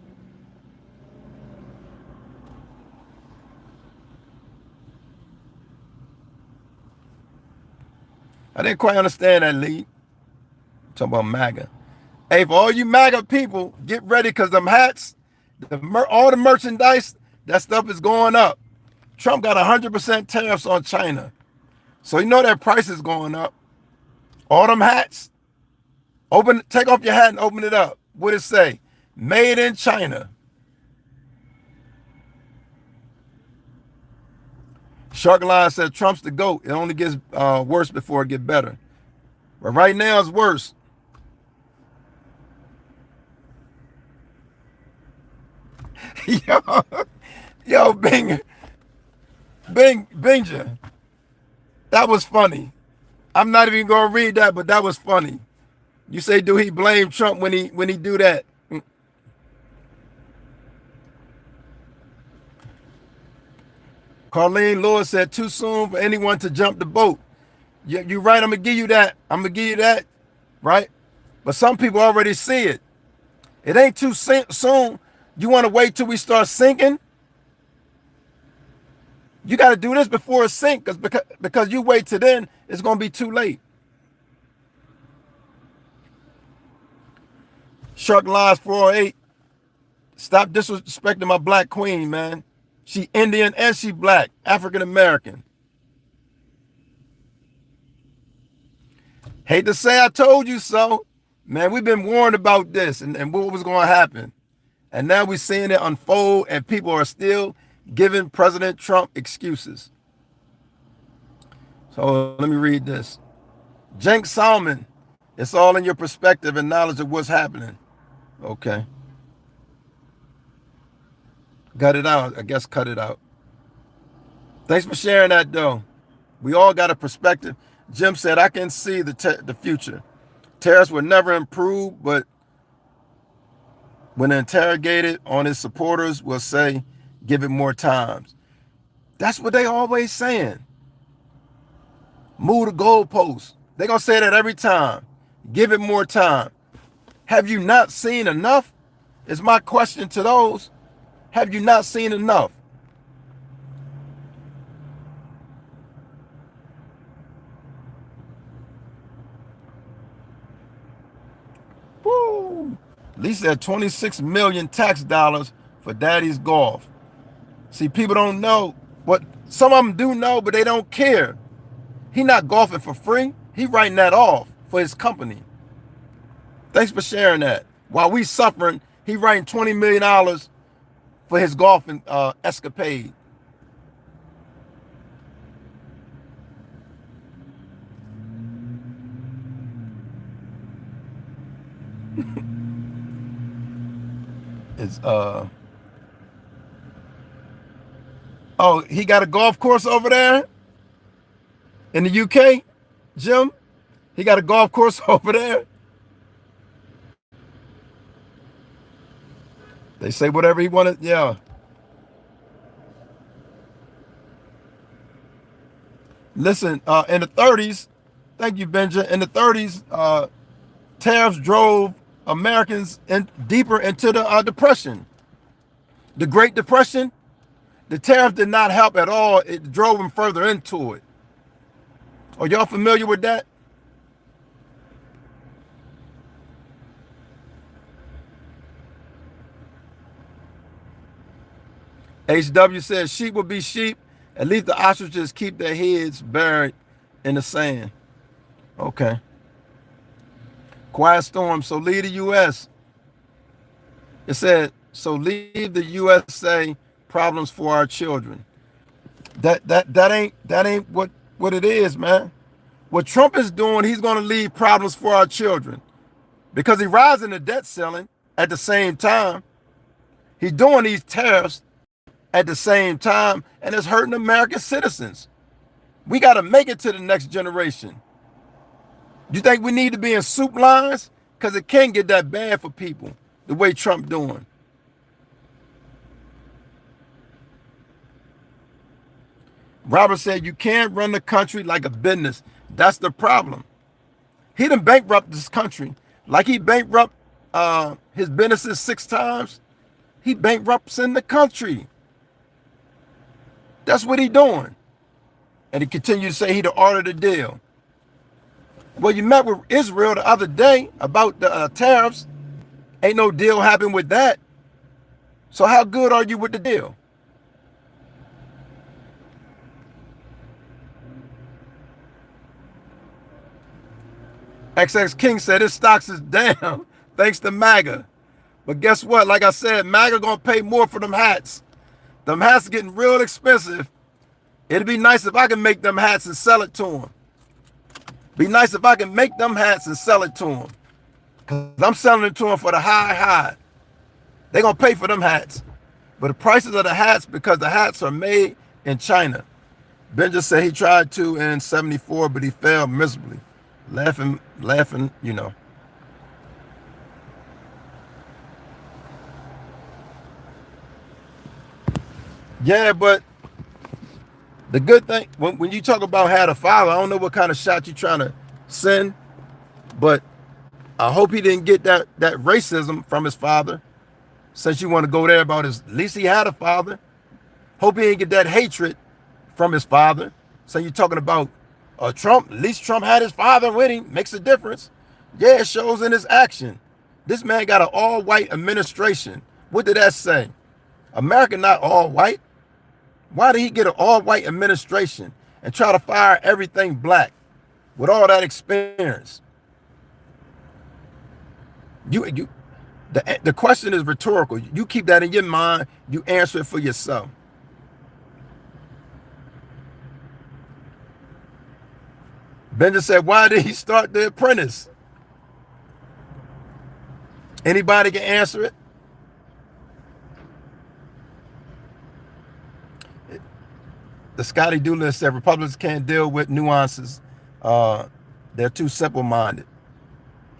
I didn't quite understand that, Lee. Talking about MAGA. Hey, for all you MAGA people, get ready because them hats, all the merchandise, that stuff is going up. Trump got 100% tariffs on China. So you know that price is going up. All them hats, take off your hat and open it up. What it say? Made in China. Shark Line said Trump's the GOAT. It only gets worse before it gets better. But right now it's worse. yo, Binger. That was funny. I'm not even gonna read that, but that was funny. You say, do he blame Trump when he do that? Carlene Lewis said, too soon for anyone to jump the boat. You're right. I'm gonna give you that. Right? But some people already see it. It ain't too soon. You want to wait till we start sinking? You got to do this before it sinks, because you wait till then, it's gonna be too late. Shark Lines 408. Stop disrespecting my black queen, man. She Indian and she black, African American. Hate to say I told you so. Man, we've been warned about this and what was going to happen. And now we're seeing it unfold, and people are still giving President Trump excuses. So let me read this. Jenk Salmon, it's all in your perspective and knowledge of what's happening. Okay. Cut it out. I guess cut it out. Thanks for sharing that, though. We all got a perspective. Jim said, I can see the future. Tariffs will never improve, but when interrogated on his supporters, will say, give it more time. That's what they always saying. Move the goalposts. They're going to say that every time. Give it more time. Have you not seen enough? Is my question to those. Have you not seen enough? Woo! Lisa had 26 million tax dollars for daddy's golf. See, people don't know what some of them do know, but they don't care. He not golfing for free. He writing that off for his company. Thanks for sharing that. While we suffering, he writing $20 million for his golfing escapade. It's oh, he got a golf course over there in the UK, Jim. He got a golf course over there. They say whatever he wanted. Yeah. Listen, in the 30s, thank you, Benja. In the 30s, tariffs drove Americans deeper into the Depression. The Great Depression, the tariff did not help at all. It drove them further into it. Are y'all familiar with that? HW says sheep will be sheep. At least the ostriches keep their heads buried in the sand. Okay. Quiet Storm. So leave the U.S. It said, so leave the USA problems for our children. That ain't what it is, man. What Trump is doing, he's going to leave problems for our children, because he's rising the debt ceiling at the same time. He's doing these tariffs at the same time, and it's hurting American citizens. We got to make it to the next generation. You think we need to be in soup lines? Because it can't get that bad for people the way Trump doing. Robert said, you can't run the country like a business. That's the problem. He done bankrupt this country. Like he bankrupt his businesses 6 times, he bankrupts in the country. That's what he doing. And he continued to say he the art of the deal. Well, you met with Israel the other day about the tariffs. Ain't no deal happened with that. So how good are you with the deal? XX King said his stocks is down thanks to MAGA. But guess what? Like I said, MAGA gonna pay more for them hats. Them hats getting real expensive. It'd be nice if I can make them hats and sell it to them. Be nice if I can make them hats and sell it to them. Because I'm selling it to them for the high. They're going to pay for them hats. But the prices of the hats, because the hats are made in China. Ben just said he tried to in 74, but he failed miserably. Laughing, you know. Yeah, but the good thing, when you talk about had a father, I don't know what kind of shot you're trying to send, but I hope he didn't get that racism from his father. Since you want to go there about his, at least he had a father. Hope he didn't get that hatred from his father. So you're talking about Trump, at least Trump had his father with him, makes a difference. Yeah, it shows in his action. This man got an all-white administration. What did that say? America not all white. Why did he get an all-white administration and try to fire everything black with all that experience? The question is rhetorical. You keep that in your mind. You answer it for yourself. Benja said, why did he start The Apprentice? Anybody can answer it? The Scotty Doolin said Republicans can't deal with nuances. They're too simple-minded.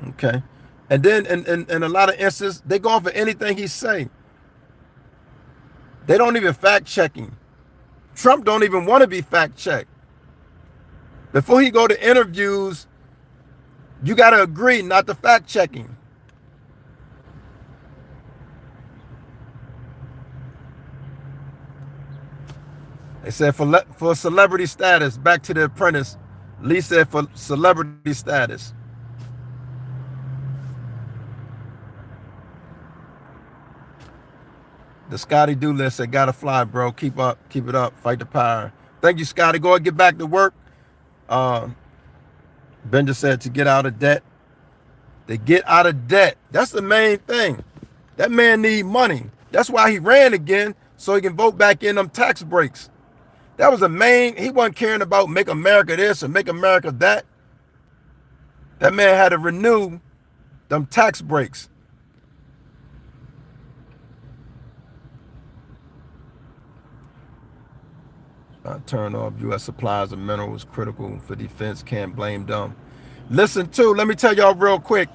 Okay. And then in a lot of instances, they go for anything he say. They don't even fact-check him. Trump don't even want to be fact-checked. Before he go to interviews, you got to agree not to fact-check him. They said for celebrity status, back to The Apprentice. Lee said for celebrity status. The Scotty Doolin said, gotta fly, bro. Keep it up, fight the power. Thank you, Scotty. Go and get back to work. Bender said to get out of debt. To get out of debt. That's the main thing. That man need money. That's why he ran again, so he can vote back in them tax breaks. That was the main, he wasn't caring about make America this or make America that. That man had to renew them tax breaks. Turn off U.S. supplies of minerals critical for defense. Can't blame them. Listen, too, let me tell y'all real quick.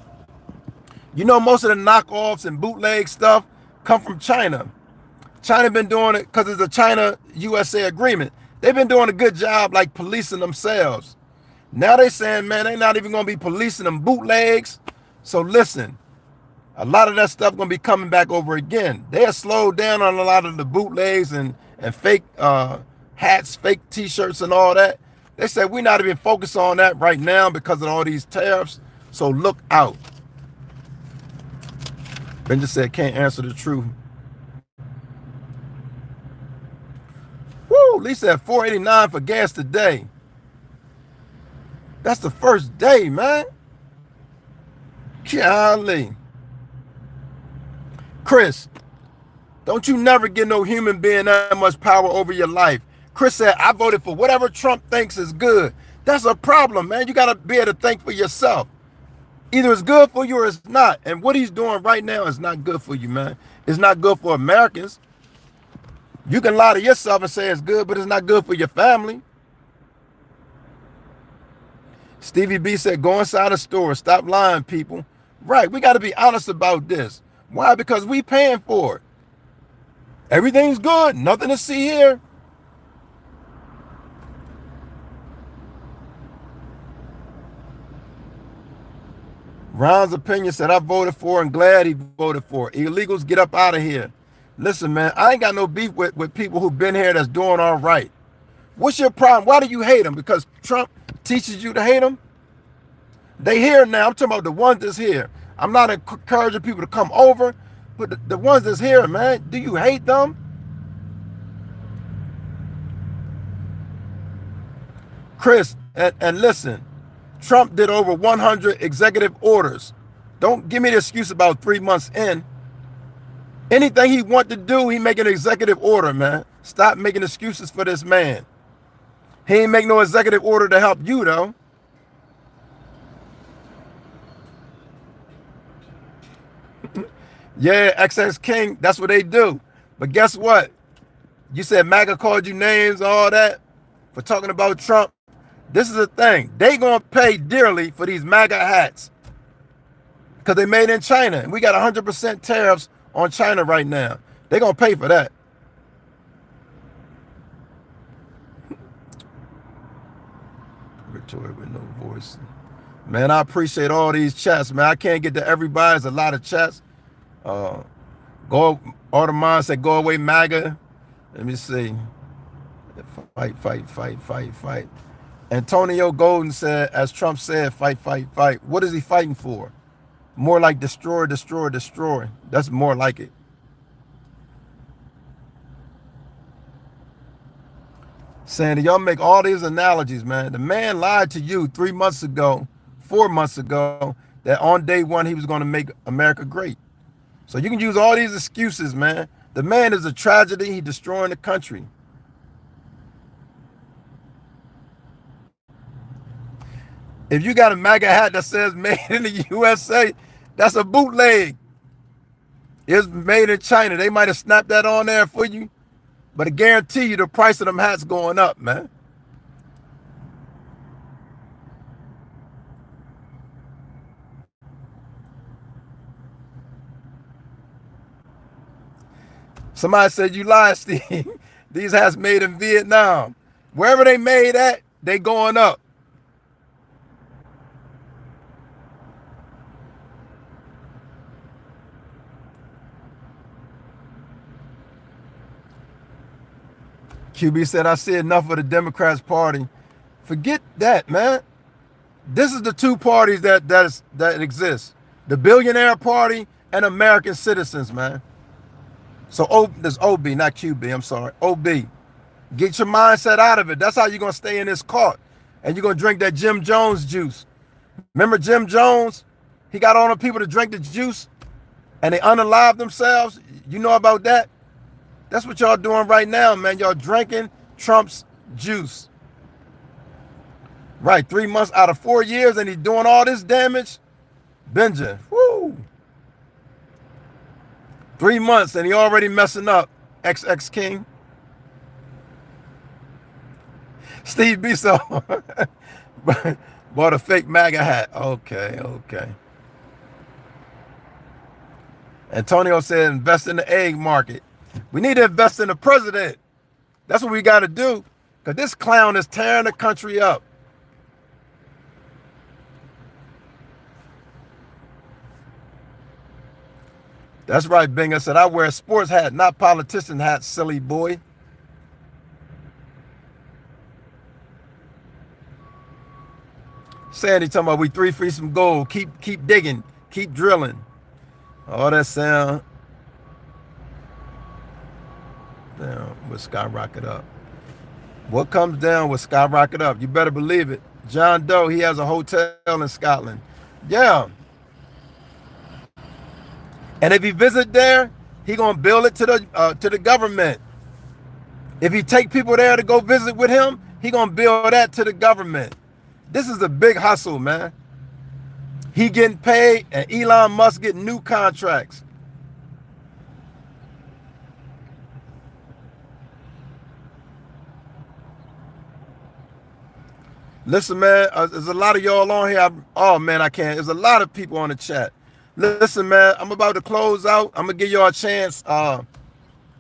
You know, most of the knockoffs and bootleg stuff come from China. China been doing it because it's a China-USA agreement. They've been doing a good job like policing themselves. Now they saying, man, they not even going to be policing them bootlegs. So listen, a lot of that stuff going to be coming back over again. They have slowed down on a lot of the bootlegs and fake hats, fake t-shirts and all that. They said we're not even focused on that right now because of all these tariffs. So look out. Ben just said can't answer the truth. Woo, Lisa at $4.89 for gas today. That's the first day, man. Golly. Chris, don't you never give no human being that much power over your life. Chris said, I voted for whatever Trump thinks is good. That's a problem, man. You got to be able to think for yourself. Either it's good for you or it's not. And what he's doing right now is not good for you, man. It's not good for Americans. You can lie to yourself and say it's good, but it's not good for your family. Stevie B said, go inside a store. Stop lying, people. Right. We got to be honest about this. Why? Because we paying for it. Everything's good. Nothing to see here. Ron's opinion said, I voted for and glad he voted for it. Illegals, get up out of here. Listen, man, I ain't got no beef with people who've been here that's doing all right. What's your problem? Why do you hate them? Because Trump teaches you to hate them? They here now. I'm talking about the ones that's here. I'm not encouraging people to come over, but the ones that's here, man, do you hate them? Chris, and listen, Trump did over 100 executive orders. Don't give me the excuse about 3 months in. Anything he want to do, he make an executive order, man. Stop making excuses for this man. He ain't make no executive order to help you, though. Yeah, XX King, that's what they do. But guess what? You said MAGA called you names, all that, for talking about Trump. This is the thing. They gonna pay dearly for these MAGA hats because they made in China. And we got 100% tariffs on China right now. They gonna pay for that. Victoria with no voice. Man, I appreciate all these chats, man. I can't get to everybody. There's a lot of chats. Audemars said, go away, MAGA. Let me see. Fight, fight, fight, fight, fight. Antonio Golden said, as Trump said, fight, fight, fight. What is he fighting for? More like destroy, destroy, destroy. That's more like it. Sandy, y'all make all these analogies, man. The man lied to you 3 months ago, 4 months ago, that on day one he was going to make America great. So you can use all these excuses, man. The man is a tragedy. He's destroying the country. If you got a MAGA hat that says made in the USA, that's a bootleg. It's made in China. They might have snapped that on there for you, but I guarantee you the price of them hats going up, man. Somebody said you lied, Steve. These hats made in Vietnam. Wherever they made at, they going up. QB said, I see enough of the Democrats party. Forget that, man. This is the two parties that exist. The billionaire party and American citizens, man. So there's OB, not QB, I'm sorry. OB. Get your mindset out of it. That's how you're going to stay in this cart. And you're going to drink that Jim Jones juice. Remember Jim Jones? He got all the people to drink the juice and they unalive themselves. You know about that? That's what y'all doing right now, man. Y'all drinking Trump's juice. Right, 3 months out of 4 years and he's doing all this damage. Benja, woo. 3 months and he already messing up. XX King. Steve Biso bought a fake MAGA hat. Okay, okay. Antonio said invest in the egg market. We need to invest in the president. That's what we got to do. Because this clown is tearing the country up. That's right, Bing. I said, I wear a sports hat, not politician hat, silly boy. Sandy talking about we 3 free some gold. Keep digging. Keep drilling. All that sound. Down will skyrocket up. What comes down will skyrocket up. You better believe it. John Doe, he has a hotel in Scotland. Yeah. And if he visit there, he gonna bill it to the government. If he take people there to go visit with him, he gonna bill that to the government. This is a big hustle, man. He getting paid and Elon Musk getting new contracts. Listen, man, there's a lot of y'all on here. Oh, man, I can't. There's a lot of people on the chat. Listen, man, I'm about to close out. I'm going to give y'all a chance.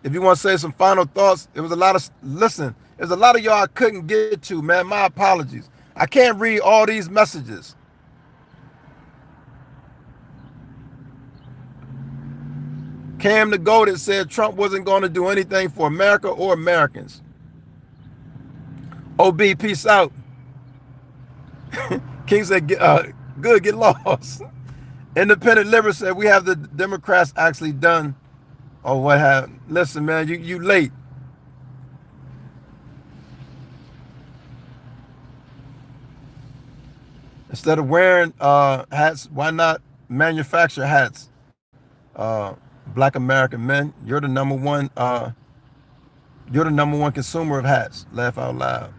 If you want to say some final thoughts, it was a lot of, listen, there's a lot of y'all I couldn't get to, man. My apologies. I can't read all these messages. Cam the Goated said Trump wasn't going to do anything for America or Americans. OB, peace out. King said, good, get lost. Independent Liver said, we have the Democrats actually done. Oh, what happened? Listen, man, you late. Instead of wearing hats, why not manufacture hats? Black American men, you're the number one consumer of hats. Laugh out loud.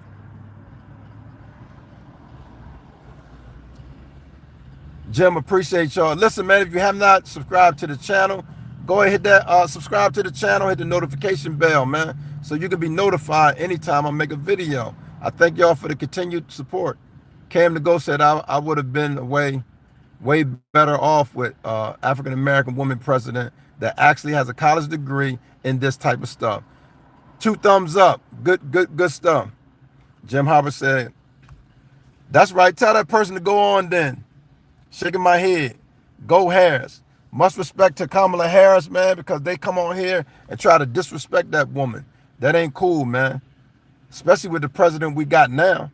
Jim, appreciate y'all. Listen, man, if you have not subscribed to the channel, go ahead, hit that subscribe to the channel, hit the notification bell, man, so you can be notified anytime I make a video. I thank y'all for the continued support. Cam to Go said I would have been way better off with African-American woman president that actually has a college degree in this type of stuff. 2 thumbs up. Good stuff. Jim Howard said, that's right. Tell that person to go on then. Shaking my head. Go Harris. Much respect to Kamala Harris, man, because they come on here and try to disrespect that woman. That ain't cool, man. Especially with the president we got now.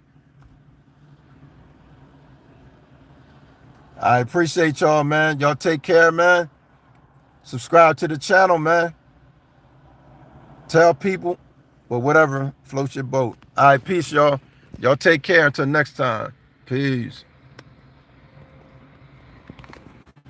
I appreciate y'all, man. Y'all take care, man. Subscribe to the channel, man. Tell people, or whatever, float your boat. All right, peace, y'all. Y'all take care until next time. Peace.